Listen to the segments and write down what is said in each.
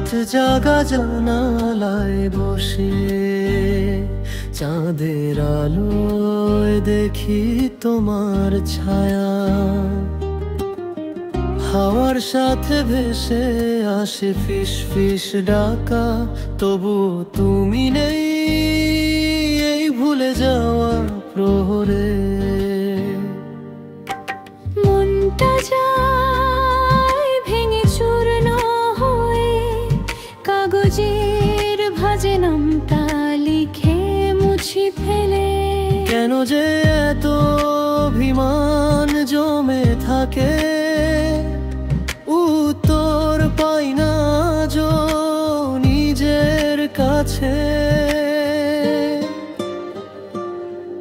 রাত জাগা জানালায় বসে চাঁদের আলোয় দেখি তোমার ছায়া, হাওয়ার সাথে ভেসে আসে ফিস ফিস ডাকা, তবু তুমি নেই এই ভুলে যাওয়া প্রহরে। মনটা যায় ভেঙে চূর্ণ হয়ে, কাগজের ভাঁজে নামটা লিখে মুছি ফেলে। কেন যে এত অভিমান জমে থাকে, উত্তর পাই না যো নিজের কাছে।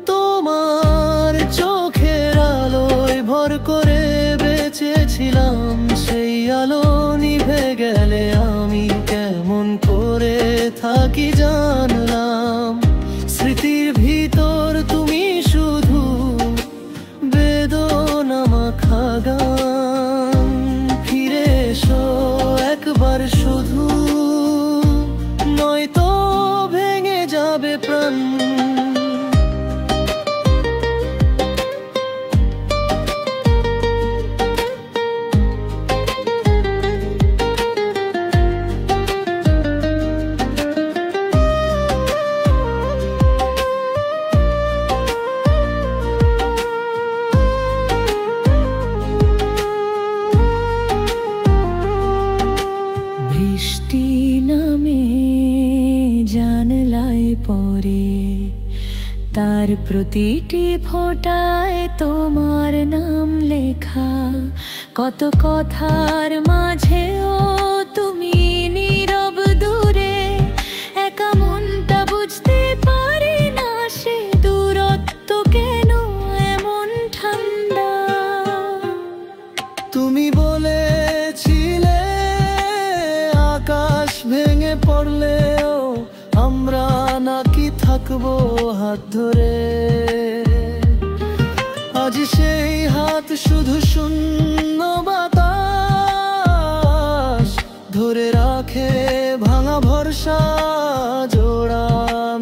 তোমার চোখের আলোয় ভর করে বেঁচেছিলাম, সেই আলো নিভে গেলে আমি কেমন করে থাকি জানলাম। স্মৃতির ভিতর তুমি শুধু বেদনা মাখা গান, ফিরে এসো একবার শুধু, নয়তো ভেঙে যাবে প্রাণ। বৃষ্টি নামে জানলায় পড়ে, তার প্রতিটি ফোঁটায় তোমার নাম লেখা। কত কথার মাঝেও তুমি নীরব দূরে, একা মনটা বুঝতে পারি না সে দূরত্ব কেন এমন ঠান্ডা। তুমি বলেছিলে আকাশ ভেঙে পড়লেও আমরা নাকি থাকবো হাত ধরে, আজ সেই হাত শুধু শূন্য বাতাস ধরে রাখে, ভাঙা ভরসা জোড়া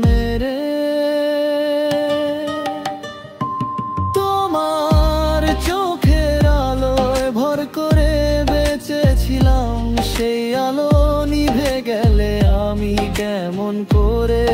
মেরে। তোমার চোখের আলোয় ভর করে বেঁচেছিলাম, সেই আলো নিভে গেলে আমি কেমন করে